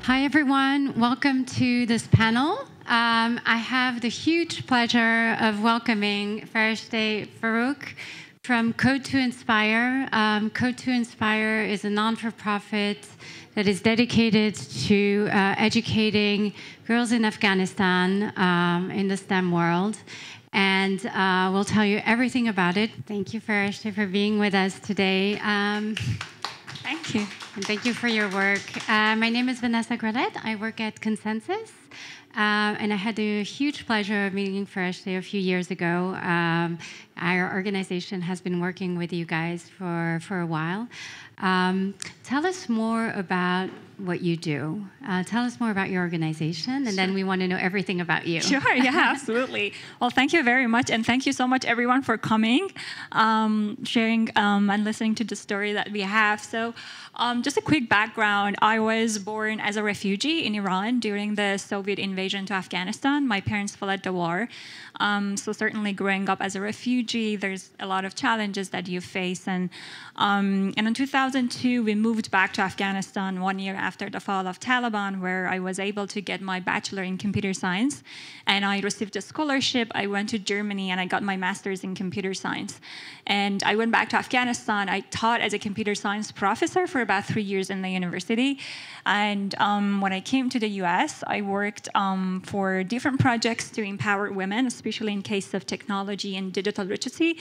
Hi, everyone. Welcome to this panel. I have the huge pleasure of welcoming Fereshteh Forough from CodetoInspire. CodetoInspire is a non-for-profit that is dedicated to educating girls in Afghanistan in the STEM world. And we'll tell you everything about it. Thank you, Fereshteh, for being with us today. Thank you. And thank you for your work. My name is Vanessa Grellet. I work at Consensus. And I had the huge pleasure of meeting Fereshteh a few years ago. Our organization has been working with you guys for a while. Tell us more about what you do. Tell us more about your organization, and then we want to know everything about you. Sure, yeah, absolutely. Well, thank you very much, and thank you so much, everyone, for coming, sharing, and listening to the story that we have. So, just a quick background. I was born as a refugee in Iran during the Soviet invasion to Afghanistan. My parents fled the war. So certainly growing up as a refugee, there's a lot of challenges that you face. And in 2002, we moved back to Afghanistan 1 year after the fall of Taliban, where I was able to get my bachelor in computer science. And I received a scholarship. I went to Germany and I got my master's in computer science. And I went back to Afghanistan. I taught as a computer science professor for about 3 years in the university. And when I came to the US, I worked for different projects to empower women, especially in case of technology and digital literacy.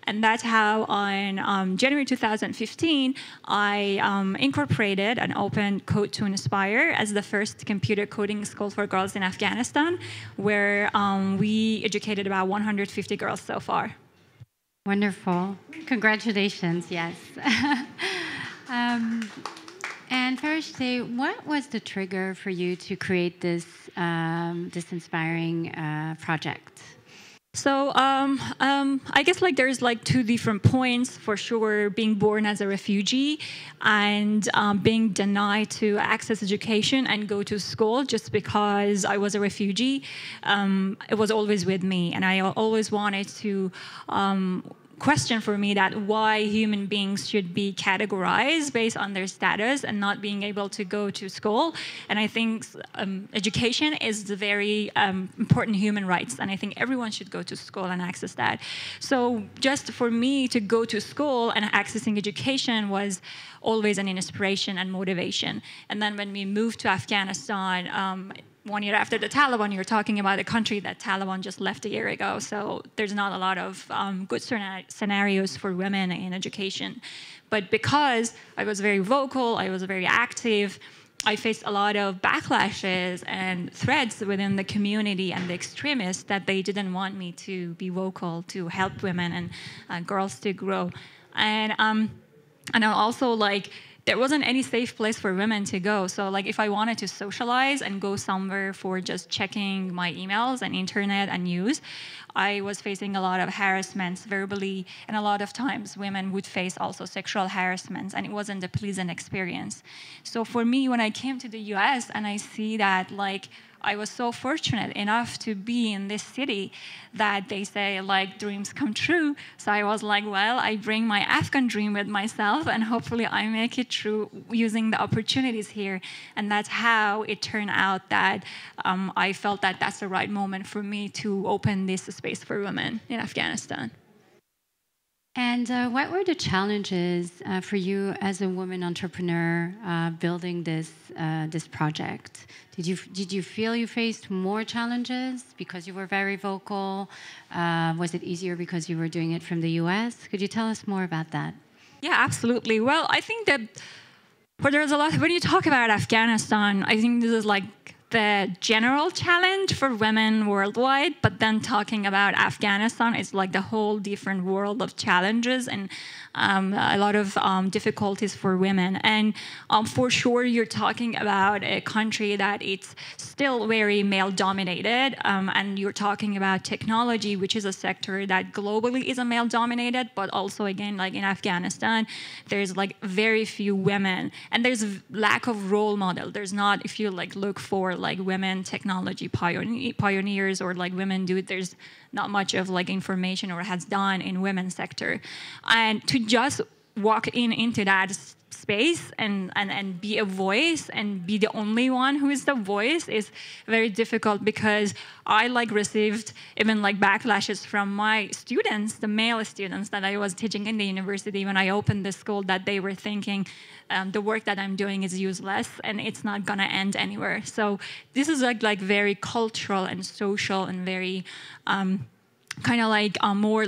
And that's how on January 2015, I incorporated and opened CodetoInspire as the first computer coding school for girls in Afghanistan, where we educated about 150 girls so far. Wonderful. Congratulations, yes. And Fereshteh, what was the trigger for you to create this, this inspiring project? So I guess there's two different points for sure: being born as a refugee and being denied to access education and go to school just because I was a refugee. It was always with me, and I always wanted to question for me that why human beings should be categorized based on their status and not being able to go to school. And I think education is the very important human rights, and I think everyone should go to school and access that. So just for me to go to school and accessing education was always an inspiration and motivation. And then when we moved to Afghanistan, 1 year after the Taliban, you're talking about a country that Taliban just left a year ago. So there's not a lot of good scenarios for women in education. But because I was very vocal, I was very active, I faced a lot of backlashes and threats within the community and the extremists that they didn't want me to be vocal, to help women and girls to grow. And also there wasn't any safe place for women to go. So if I wanted to socialize and go somewhere for just checking my emails and internet and news, I was facing a lot of harassments verbally, and a lot of times women would face also sexual harassments, and it wasn't a pleasant experience. So for me, when I came to the US and I see that I was so fortunate enough to be in this city that they say dreams come true. So I was well, I bring my Afghan dream with myself, and hopefully I make it true using the opportunities here. And that's how it turned out that I felt that that's the right moment for me to open this space for women in Afghanistan. And what were the challenges for you as a woman entrepreneur building this this project? Did you feel you faced more challenges because you were very vocal? Was it easier because you were doing it from the US? Could you tell us more about that? Yeah, absolutely. Well, I think that there's a lot when you talk about Afghanistan. I think this is the general challenge for women worldwide, but then talking about Afghanistan is the whole different world of challenges and a lot of difficulties for women. And for sure, you're talking about a country that it's still very male-dominated, and you're talking about technology, which is a sector that globally is a male-dominated, but also, again, in Afghanistan, there's very few women, and there's lack of role model. There's not, if you look for women technology pioneers or women do it, there's not much of information or has done in women's sector. And to just walk into that space and be a voice and be the only one who is the voice is very difficult, because I received even backlashes from my students, the male students that I was teaching in the university when I opened the school, that they were thinking the work that I'm doing is useless and it's not gonna end anywhere. So this is very cultural and social and very more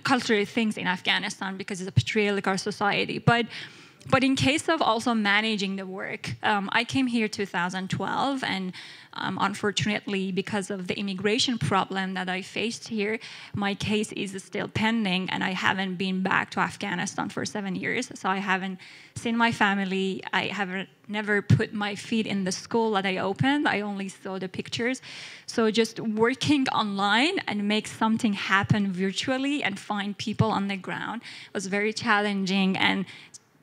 cultural things in Afghanistan, because it's a patriarchal society. But in case of also managing the work, I came here 2012, and unfortunately, because of the immigration problem that I faced here, my case is still pending, and I haven't been back to Afghanistan for 7 years. So I haven't seen my family. I have never put my feet in the school that I opened. I only saw the pictures. So just working online and make something happen virtually and find people on the ground was very challenging, and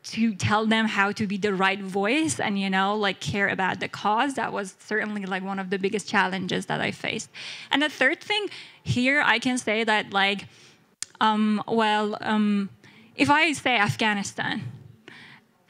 to tell them how to be the right voice and, care about the cause, that was certainly one of the biggest challenges that I faced. And the third thing here, I can say that if I say Afghanistan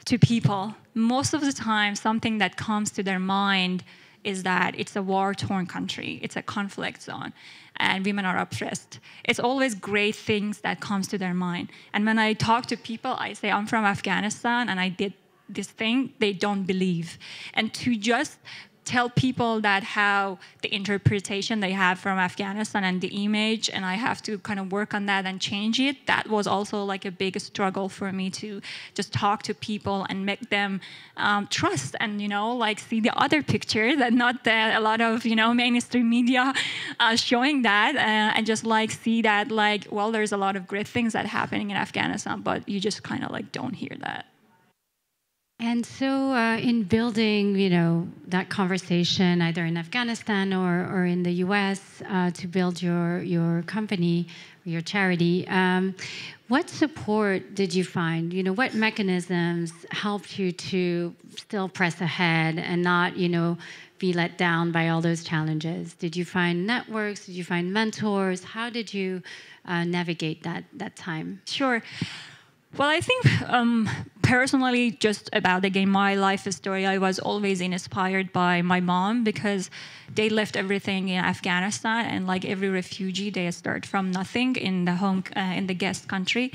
to people, most of the time something that comes to their mind is that it's a war-torn country, it's a conflict zone, and women are oppressed. It's always great things that comes to their mind. And when I talk to people, I say, I'm from Afghanistan and I did this thing, they don't believe. And to just tell people that how the interpretation they have from Afghanistan and the image, and I have to kind of work on that and change it, that was also a big struggle for me, to just talk to people and make them trust and, see the other pictures and not a lot of, mainstream media showing that, and just see that there's a lot of great things that are happening in Afghanistan, but you just kind of don't hear that. And so in building, that conversation, either in Afghanistan or in the US, to build your company, or your charity, what support did you find? What mechanisms helped you to still press ahead and not, be let down by all those challenges? Did you find networks? Did you find mentors? How did you navigate that time? Sure. Well, I think personally, just about again my life story, I was always inspired by my mom, because they left everything in Afghanistan, and every refugee, they start from nothing in the home in the guest country.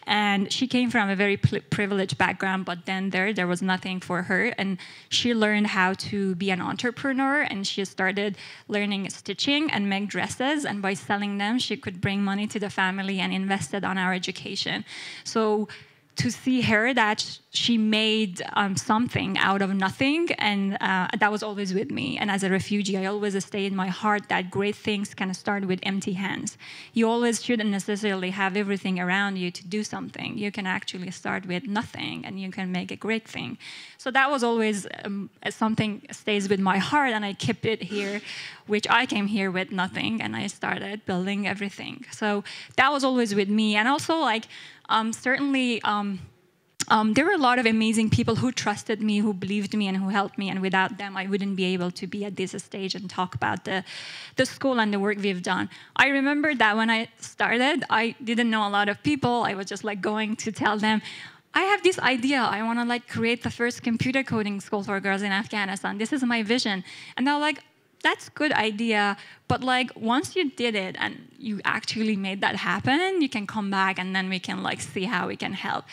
And she came from a very privileged background, but then there was nothing for her, and she learned how to be an entrepreneur, and she started learning stitching and make dresses, and by selling them, she could bring money to the family and invested on our education. So to see her that she made something out of nothing, and that was always with me. And as a refugee, I always stay in my heart that great things can start with empty hands. You always shouldn't necessarily have everything around you to do something. You can actually start with nothing, and you can make a great thing. So that was always something stays with my heart, and I kept it here, which I came here with nothing, and I started building everything. So that was always with me. And also, certainly, there were a lot of amazing people who trusted me, who believed me, and who helped me. And without them, I wouldn't be able to be at this stage and talk about the school and the work we've done. I remember that when I started, I didn't know a lot of people. I was just going to tell them, I have this idea. I want to create the first computer coding school for girls in Afghanistan. This is my vision. And they're like, that's a good idea, but once you did it and you actually made that happen, you can come back and then we can see how we can help.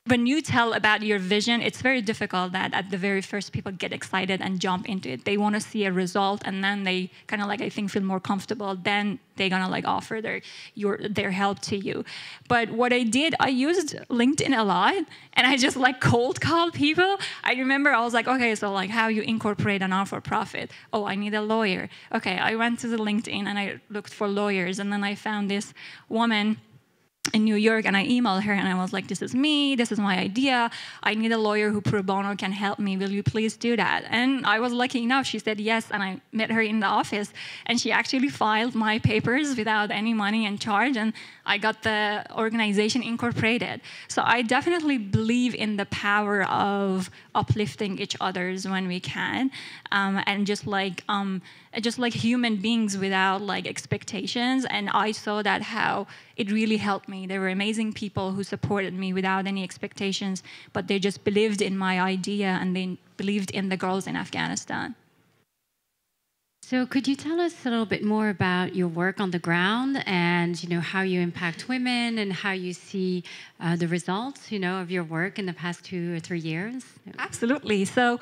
When you tell about your vision, it's very difficult that at the very first people get excited and jump into it. They want to see a result, and then they kind of I think feel more comfortable. Then they're gonna offer their help to you. But what I did, I used LinkedIn a lot, and I just cold called people. I remember I was okay, so how you incorporate a non-for-profit? Oh, I need a lawyer. Okay, I went to the LinkedIn and I looked for lawyers, and then I found this woman in New York, and I emailed her, and I was like, this is me, this is my idea, I need a lawyer who pro bono can help me, will you please do that? And I was lucky enough, she said yes, and I met her in the office, and she actually filed my papers without any money and charge, and I got the organization incorporated. So I definitely believe in the power of uplifting each others when we can, and just just like human beings without like expectations. And I saw that how it really helped me. There were amazing people who supported me without any expectations, but they just believed in my idea and they believed in the girls in Afghanistan. So could you tell us a little bit more about your work on the ground and, how you impact women and how you see the results, of your work in the past 2 or 3 years? Absolutely. So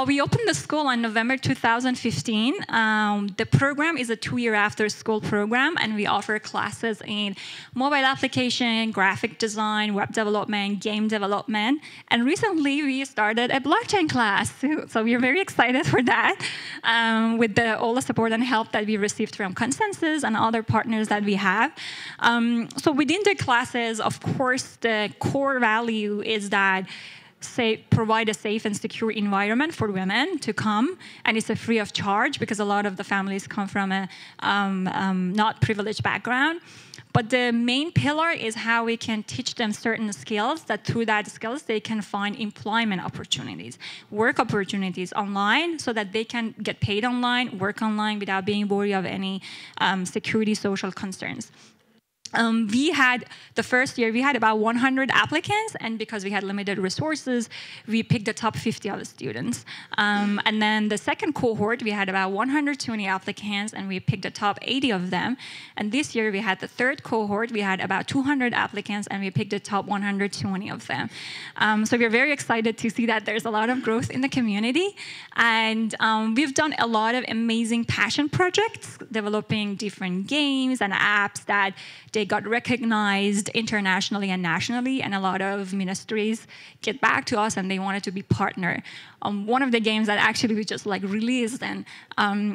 we opened the school in November 2015. The program is a 2-year after-school program, and we offer classes in mobile application, graphic design, web development, game development. And recently, we started a blockchain class. So we're very excited for that, with all the support and help that we received from Consensus and other partners that we have. So within the classes, of course, the core value is that provide a safe and secure environment for women to come, and it's free of charge because a lot of the families come from a not privileged background. But the main pillar is how we can teach them certain skills that through that skills they can find employment opportunities, work opportunities online so that they can get paid online, work online without being worried of any security, social concerns. We had, the first year, we had about 100 applicants, and because we had limited resources, we picked the top 50 of the students. And then the second cohort, we had about 120 applicants, and we picked the top 80 of them. And this year, we had the third cohort, we had about 200 applicants, and we picked the top 120 of them. So we're very excited to see that there's a lot of growth in the community. And we've done a lot of amazing passion projects, developing different games and apps that they got recognized internationally and nationally, and a lot of ministries get back to us and they wanted to be partner. One of the games that actually we just released, and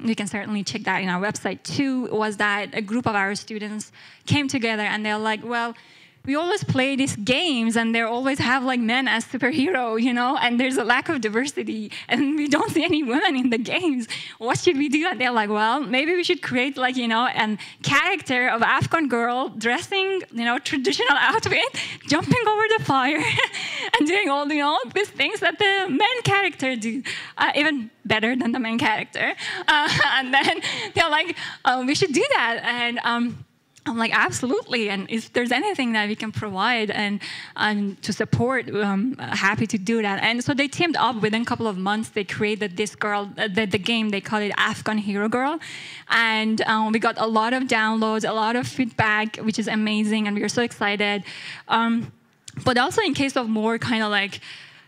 you can certainly check that in our website too, was that a group of our students came together and they're like, well, we always play these games and they always have men as superhero, and there's a lack of diversity and we don't see any women in the games. What should we do? And they're like, well, maybe we should create a character of Afghan girl dressing, traditional outfit, jumping over the fire and doing all, these things that the main character do, even better than the main character. And then they're like, we should do that. And I'm like, absolutely, and if there's anything that we can provide and to support, happy to do that. And so they teamed up. Within a couple of months, they created this girl, the game, they call it Afghan Hero Girl. And we got a lot of downloads, a lot of feedback, which is amazing, and we are so excited. But also in case of more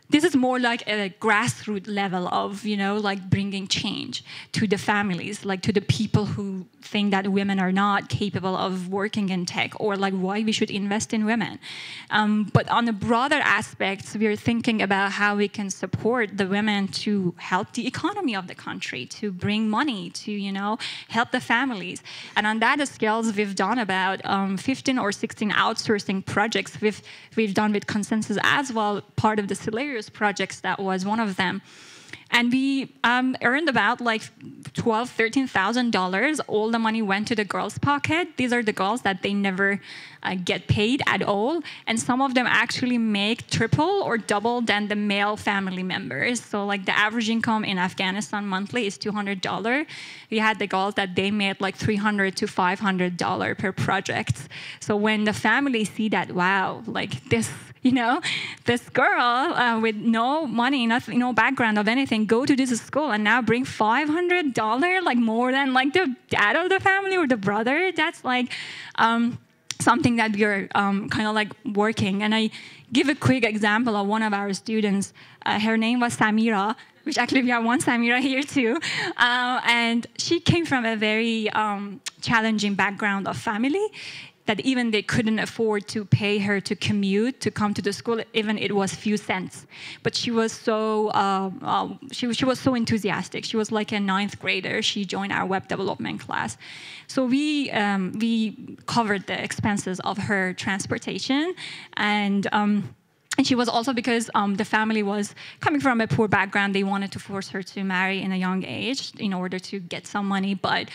this is more like a grassroots level of, bringing change to the families, to the people who think that women are not capable of working in tech, or why we should invest in women. But on the broader aspects, we're thinking about how we can support the women to help the economy of the country, to bring money, to, help the families. And on that scales, we've done about 15 or 16 outsourcing projects we've done with Consensus as well, part of the Hilarious projects, that was one of them. And we earned about $12,000, $13,000. All the money went to the girls' pocket. These are the girls that they never get paid at all. And some of them actually make triple or double than the male family members. So the average income in Afghanistan monthly is $200. We had the girls that they made $300 to $500 per project. So when the family see that, wow, this, this girl with no money, nothing, no background of anything, go to this school and now bring $500, more than the dad of the family or the brother. That's something that we're working. And I give a quick example of one of our students. Her name was Samira, which actually we have one Samira here too. And she came from a very challenging background of family, that even they couldn't afford to pay her to commute, to come to the school, even it was few cents. But she was so, she was so enthusiastic. She was like a 9th grader. She joined our web development class. So we covered the expenses of her transportation, and And she was also because the family was coming from a poor background. They wanted to force her to marry in a young age in order to get some money. But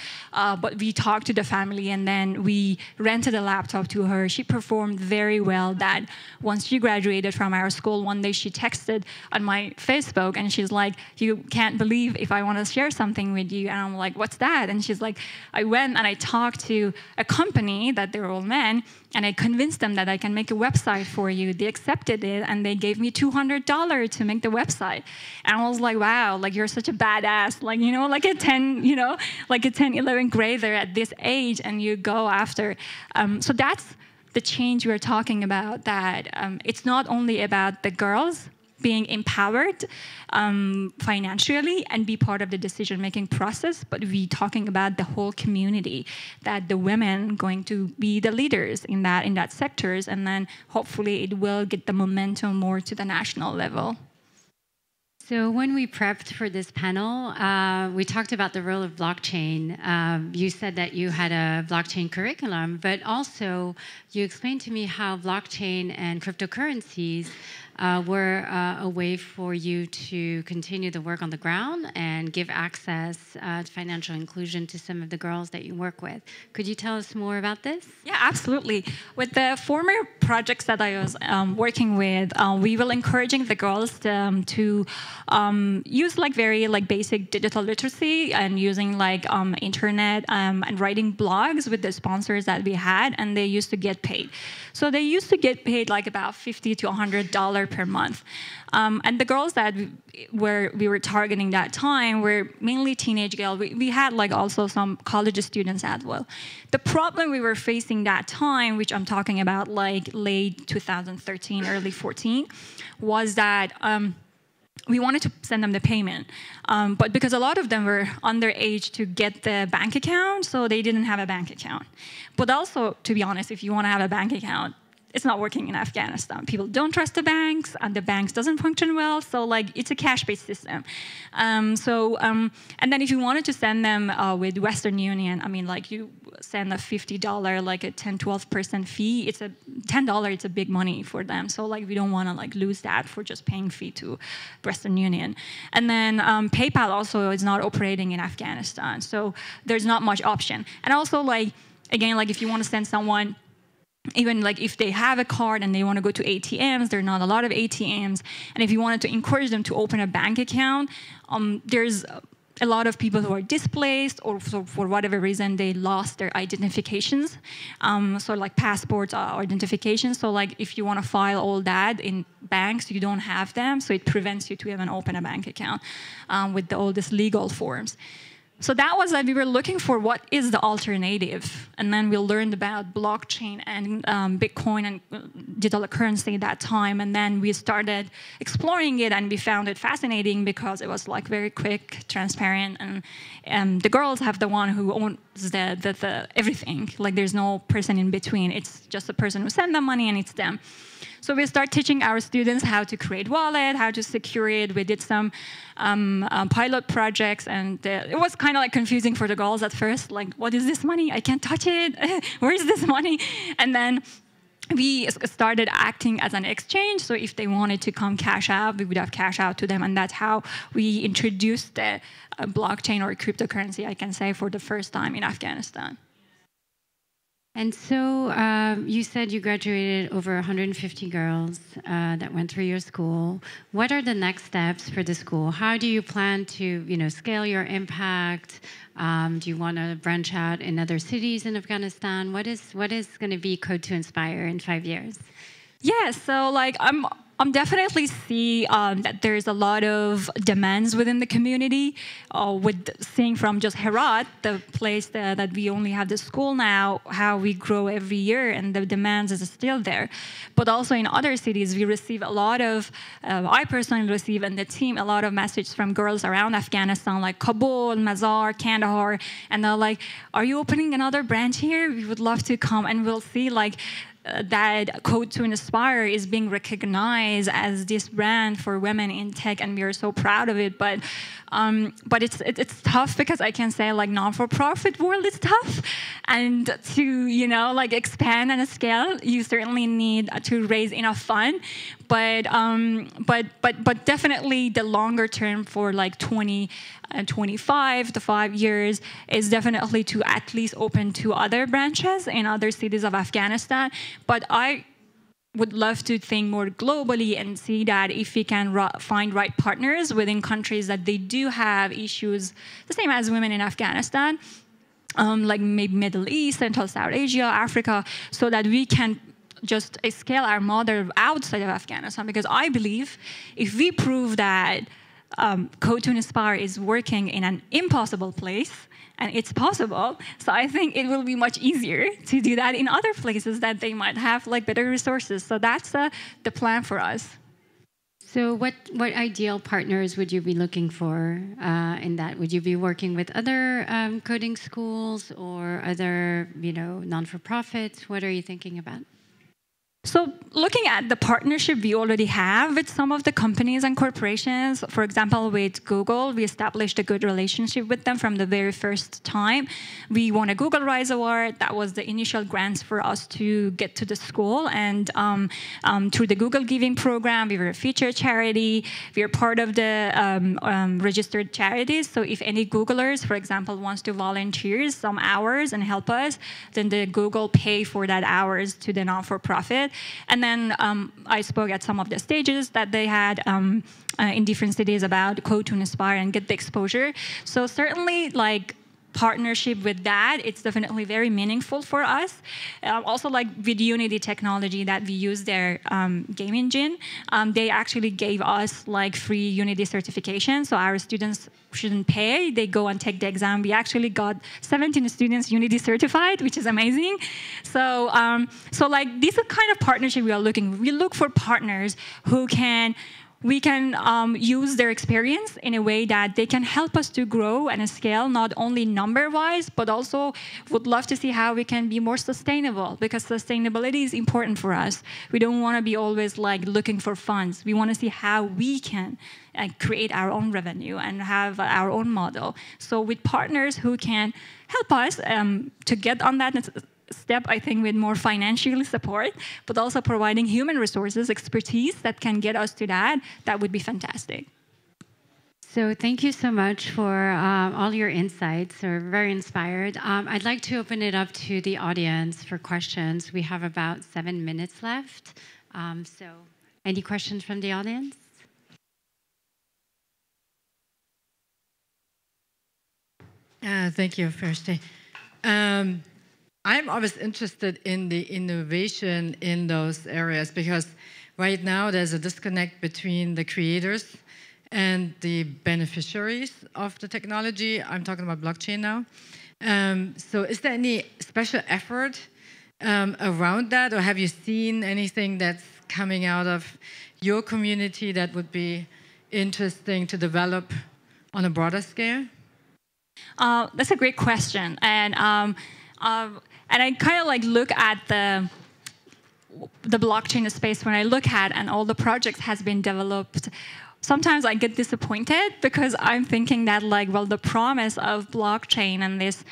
we talked to the family, and then we rented a laptop to her. She performed very well. That once she graduated from our school, one day she texted on my Facebook, and she's like, "You can't believe if I want to share something with you." And I'm like, "What's that?" And she's like, "I went and I talked to a company that they're all men, and I convinced them that I can make a website for you. They accepted it, and they gave me $200 to make the website." And I was like, wow, like you're such a badass, like, you know, like a 10, you know, like a 10, 11 grader at this age, and you go after. So that's the change we're talking about, that it's not only about the girls being empowered financially and be part of the decision-making process, but we talking about the whole community, that the women going to be the leaders in that sectors, and then hopefully it will get the momentum more to the national level. So when we prepped for this panel, we talked about the role of blockchain. You said that you had a blockchain curriculum, but also you explained to me how blockchain and cryptocurrencies were a way for you to continue the work on the ground and give access to financial inclusion to some of the girls that you work with. Could you tell us more about this? Yeah, absolutely. With the former projects that I was working with, we were encouraging the girls to use like very like basic digital literacy and using like internet and writing blogs with the sponsors that we had, and they used to get paid. So they used to get paid like about $50 to $100 per month. And the girls that we were targeting that time were mainly teenage girls. We had like also some college students as well. The problem we were facing that time, which I'm talking about like late 2013, early 14, was that we wanted to send them the payment, but because a lot of them were underage to get the bank account, so they didn't have a bank account. But also, to be honest, if you want to have a bank account, it's not working in Afghanistan. People don't trust the banks, and the banks doesn't function well, so like it's a cash-based system. And then if you wanted to send them with Western Union, I mean, like you send a $50, like a 10-12% fee. It's a $10. It's a big money for them. So like we don't want to like lose that for just paying fee to Western Union. And then PayPal also is not operating in Afghanistan, so there's not much option. And also like again, like if you want to send someone, even like if they have a card and they want to go to ATMs, there are not a lot of ATMs. And if you wanted to encourage them to open a bank account, there's a lot of people who are displaced, or for whatever reason they lost their identifications. So like passports or identifications. So like if you want to file all that in banks, you don't have them. So it prevents you to even open a bank account with all these legal forms. So that was that we were looking for what is the alternative. And then we learned about blockchain and Bitcoin and digital currency at that time. And then we started exploring it, and we found it fascinating because it was like very quick, transparent, and the girls have the one who owns the everything. Like there's no person in between. It's just the person who sends them money, and it's them. So we start teaching our students how to create wallet, how to secure it. We did some pilot projects, and it was kind of like confusing for the girls at first. Like, what is this money? I can't touch it. Where is this money? And then we started acting as an exchange. So if they wanted to come cash out, we would have cash out to them. And that's how we introduced the blockchain or cryptocurrency, I can say, for the first time in Afghanistan. And so you said you graduated over 150 girls that went through your school. What are the next steps for the school? How do you plan to, scale your impact? Do you want to branch out in other cities in Afghanistan? What is going to be CodetoInspire in 5 years? Yeah, so like I'm definitely see that there's a lot of demands within the community. With seeing from just Herat, the place that we only have the school now, how we grow every year, and the demands is still there. But also in other cities, we receive a lot of, I personally receive, and the team, a lot of messages from girls around Afghanistan, like Kabul, Mazar, Kandahar, and they're like, are you opening another branch here? We would love to come. And we'll see like that CodetoInspire is being recognized as this brand for women in tech, and we are so proud of it. But it's tough because I can say like non-for-profit world is tough, and to like expand and scale, you certainly need to raise enough fund. But definitely the longer term for like 25 to 5 years is definitely to at least open 2 other branches in other cities of Afghanistan. But I would love to think more globally and see that if we can find right partners within countries that they do have issues the same as women in Afghanistan, like maybe Middle East, Central South Asia, Africa, so that we can just scale our model outside of Afghanistan. Because I believe if we prove that CodetoInspire is working in an impossible place, and it's possible, so I think it will be much easier to do that in other places that they might have like better resources. So that's the plan for us. So what ideal partners would you be looking for in that? Would you be working with other coding schools or other non-for-profits? What are you thinking about? So looking at the partnership we already have with some of the companies and corporations, for example, with Google, we established a good relationship with them from the very first time. We won a Google Rise Award. That was the initial grants for us to get to the school. And through the Google Giving program, we were a featured charity. We are part of the registered charities. So if any Googlers, for example, wants to volunteer some hours and help us, then the Google pay for that hours to the non-for-profit. And then I spoke at some of the stages that they had in different cities about CodetoInspire and get the exposure. So certainly, like, partnership with that, it's definitely very meaningful for us. Also, like with Unity technology that we use their game engine, they actually gave us like free Unity certification, so our students shouldn't pay. They go and take the exam. We actually got 17 students Unity certified, which is amazing. So, like this is kind of partnership we are looking. We look for partners who we can use their experience in a way that they can help us to grow and scale, not only number-wise, but also would love to see how we can be more sustainable, because sustainability is important for us. We don't want to be always like looking for funds. We want to see how we can create our own revenue and have our own model. So with partners who can help us to get on that step, I think, with more financial support, but also providing human resources, expertise that can get us to that, that would be fantastic. So thank you so much for all your insights. We're very inspired. I'd like to open it up to the audience for questions. We have about 7 minutes left. So any questions from the audience? Thank you, Fereshteh. I'm always interested in the innovation in those areas, because right now there's a disconnect between the creators and the beneficiaries of the technology. I'm talking about blockchain now. So is there any special effort around that, or have you seen anything that's coming out of your community that would be interesting to develop on a broader scale? That's a great question. And I kind of like look at the blockchain space when I look at and all the projects has been developed. Sometimes I get disappointed because I'm thinking that like, well, the promise of blockchain and this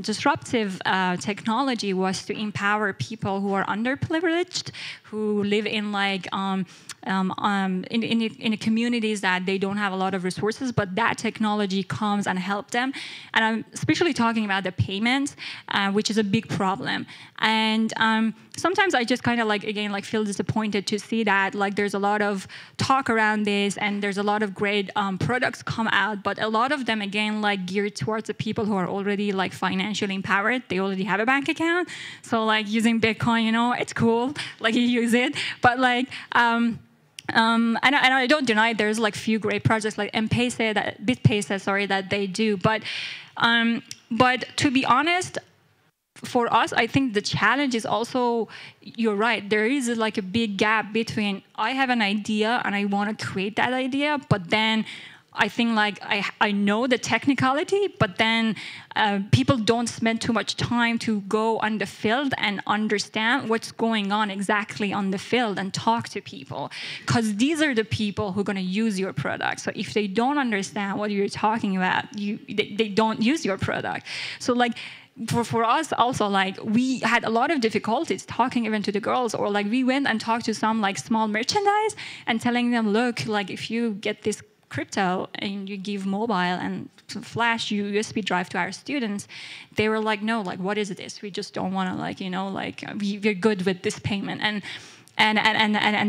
disruptive technology was to empower people who are underprivileged, who live in like in communities that they don't have a lot of resources, but that technology comes and helps them. And I'm especially talking about the payments, which is a big problem. And sometimes I just kind of like, again, like feel disappointed to see that like there's a lot of talk around this and there's a lot of great products come out, but a lot of them, again, like geared towards the people who are already like financially empowered. They already have a bank account. So like using Bitcoin, you know, it's cool, like you use it, but like, and I don't deny there's like few great projects like BitPesa, sorry, that they do. But to be honest, for us, I think the challenge is also, you're right, there is like a big gap between I have an idea and I want to create that idea, but then I think like I know the technicality, but then people don't spend too much time to go on the field and understand what's going on exactly on the field and talk to people, because these are the people who are going to use your product. So if they don't understand what you're talking about, they don't use your product. So like for us also, like we had a lot of difficulties talking even to the girls, or like we went and talked to some like small merchandise and telling them, look, like if you get this crypto and you give mobile and flash USB drive to our students, they were like, no, like what is this? We just don't want to, like, you know, like we're good with this payment, and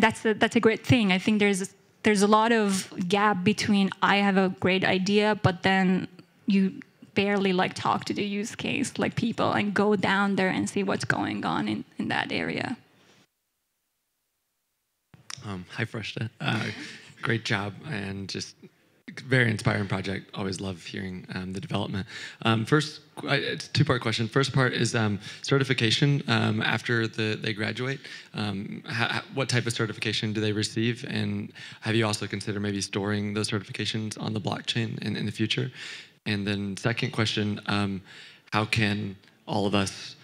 that's a great thing. I think there's a lot of gap between I have a great idea, but then you barely like talk to the use case like people and go down there and see what's going on in that area. Hi, Fereshteh. Great job, and just very inspiring project. Always love hearing the development. First, it's a two-part question. First part is certification after they graduate. What type of certification do they receive, and have you also considered maybe storing those certifications on the blockchain in the future? And then second question, how can all of us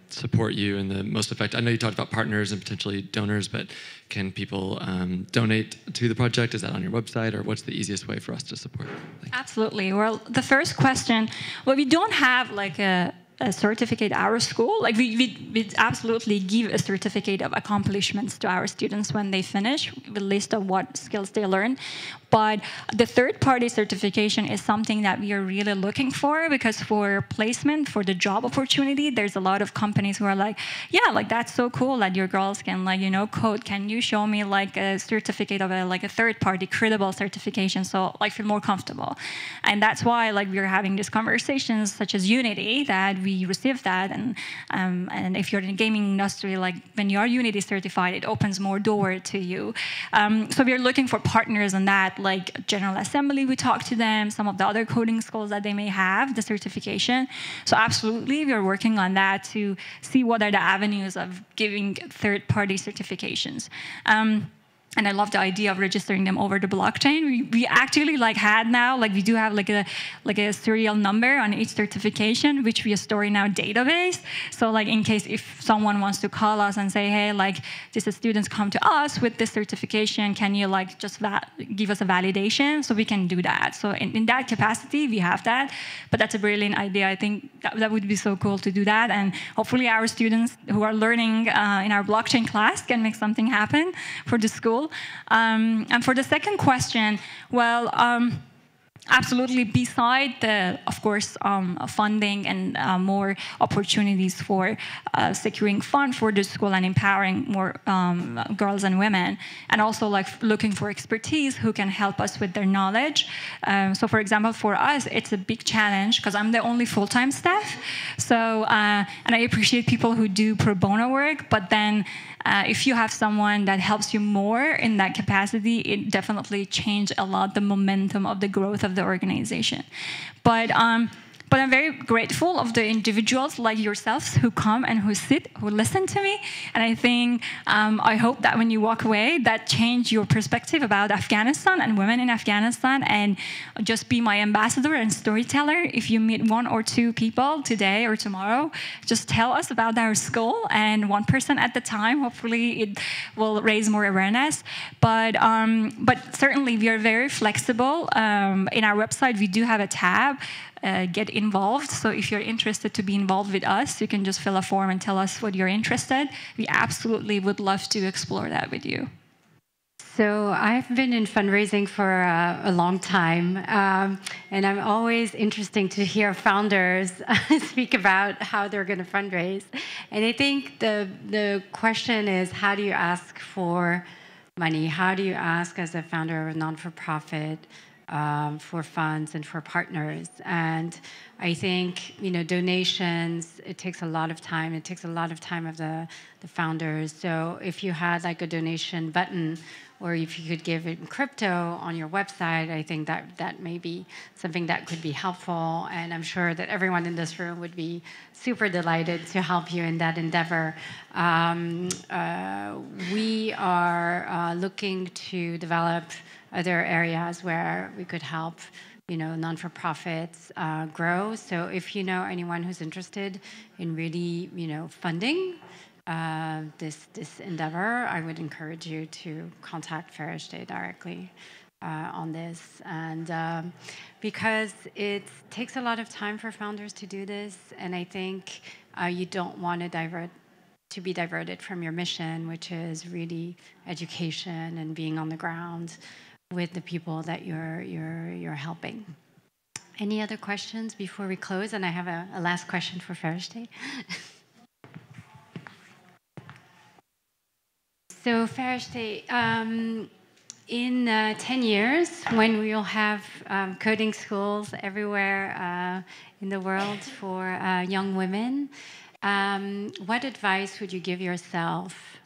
support you in the most effective? I know you talked about partners and potentially donors, but can people donate to the project? Is that on your website, or what's the easiest way for us to support? Absolutely. Well, the first question, well, we don't have like a certificate at our school. Like we absolutely give a certificate of accomplishments to our students when they finish, with a list of what skills they learn. But the third-party certification is something that we are really looking for, because for placement, for the job opportunity, there's a lot of companies who are like, yeah, like that's so cool that your girls can, like, you know, code. Can you show me like a certificate of a third-party credible certification, so I feel more comfortable? And that's why like we're having these conversations such as Unity, that we receive that, and if you're in the gaming industry, like when you are Unity certified, it opens more door to you. So we're looking for partners on that. Like General Assembly, we talk to them, some of the other coding schools that they may have, the certification. So absolutely, we are working on that to see what are the avenues of giving third-party certifications. And I love the idea of registering them over the blockchain. We actually like had now, like we do have like a serial number on each certification, which we store in our database. So like in case if someone wants to call us and say, hey, like these students come to us with this certification, can you like just give us a validation? So we can do that. So in that capacity, we have that. But that's a brilliant idea. I think that would be so cool to do that. And hopefully our students who are learning in our blockchain class can make something happen for the school. And for the second question, well, absolutely, beside the, of course, funding and more opportunities for securing fund for the school and empowering more girls and women, and also like looking for expertise who can help us with their knowledge. So for example, for us, it's a big challenge because I'm the only full-time staff. So, and I appreciate people who do pro bono work, but then if you have someone that helps you more in that capacity, it definitely changed a lot the momentum of the growth of the organization. But I'm very grateful of the individuals like yourselves who come and who listen to me. And I think, I hope that when you walk away, that change your perspective about Afghanistan and women in Afghanistan, and just be my ambassador and storyteller. If you meet one or two people today or tomorrow, just tell us about our school, and one person at the time, hopefully it will raise more awareness. But certainly we are very flexible. In our website, we do have a tab, get involved. So if you're interested to be involved with us, you can just fill a form and tell us what you're interested. We absolutely would love to explore that with you. So I've been in fundraising for a long time, and I'm always interesting to hear founders speak about how they're going to fundraise. And I think the question is, how do you ask for money? How do you ask as a founder of a non-for-profit for funds and for partners? And I think, you know, donations, it takes a lot of time. It takes a lot of time of the founders. So if you had like a donation button, or if you could give it in crypto on your website, I think that may be something that could be helpful. And I'm sure that everyone in this room would be super delighted to help you in that endeavor. We are looking to develop other areas where we could help, non-for-profits grow. So if you know anyone who's interested in really, funding this endeavor, I would encourage you to contact Fereshteh directly on this. And because it takes a lot of time for founders to do this, and I think you don't want to be diverted from your mission, which is really education and being on the ground with the people that you're helping. Any other questions before we close? And I have a last question for Fereshteh. So Fereshteh, in 10 years, when we will have coding schools everywhere in the world for young women, what advice would you give yourself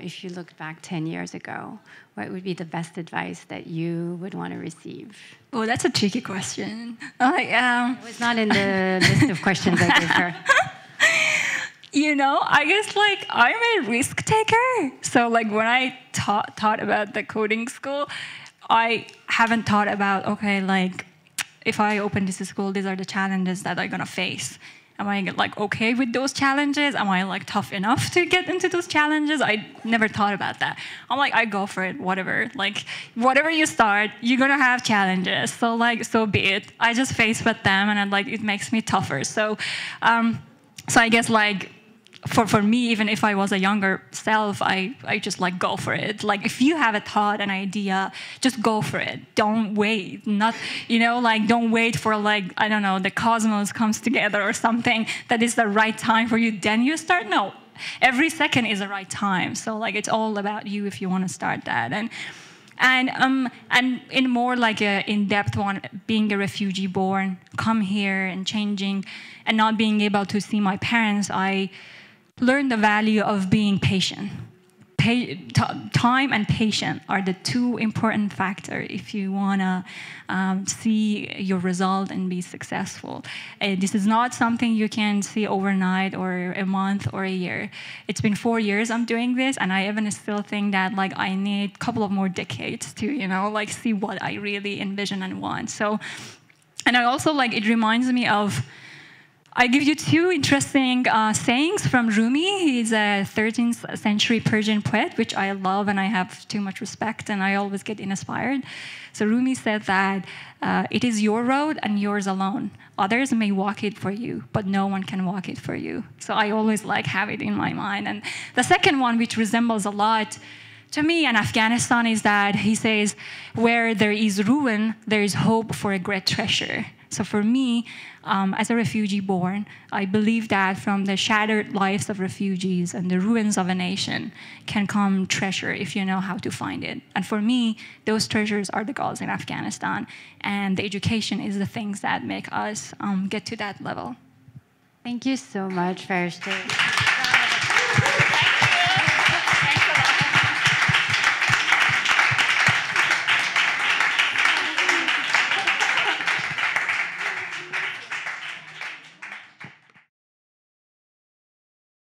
if you looked back 10 years ago? What would be the best advice that you would want to receive? Oh, that's a tricky question. It was not in the list of questions I gave her. I guess I'm a risk taker. So when I thought about the coding school, I haven't thought about, if I open this school, these are the challenges that I'm going to face. Am I okay with those challenges? Am I tough enough to get into those challenges? I never thought about that. I'm I go for it, whatever. Whatever you start, you're gonna have challenges. So so be it. I just face with them, and it makes me tougher. So I guess for me, even if I was a younger self, I just go for it. If you have a thought, an idea, just go for it. Don't wait. Not, don't wait for I don't know, the cosmos comes together or something that is the right time for you. Then you start. No, every second is the right time. So it's all about you if you want to start that. And in more a in-depth one, being a refugee born, come here and changing, and not being able to see my parents, I learn the value of being patient. Time and patience are the two important factors if you want to see your result and be successful. This is not something you can see overnight or a month or a year. It's been 4 years I'm doing this, and I even still think that I need a couple of more decades to see what I really envision and want. So, and I also it reminds me of, I give you two interesting sayings from Rumi. He's a 13th century Persian poet, which I love and I have too much respect, and I always get inspired. So Rumi said that it is your road and yours alone. Others may walk it for you, but no one can walk it for you. So I always have it in my mind. And the second one, which resembles a lot to me in Afghanistan, is that he says, where there is ruin, there is hope for a great treasure. So for me, as a refugee born, I believe that from the shattered lives of refugees and the ruins of a nation can come treasure if you know how to find it. And for me, those treasures are the girls in Afghanistan, and the education is the things that make us get to that level. Thank you so much, Fereshteh.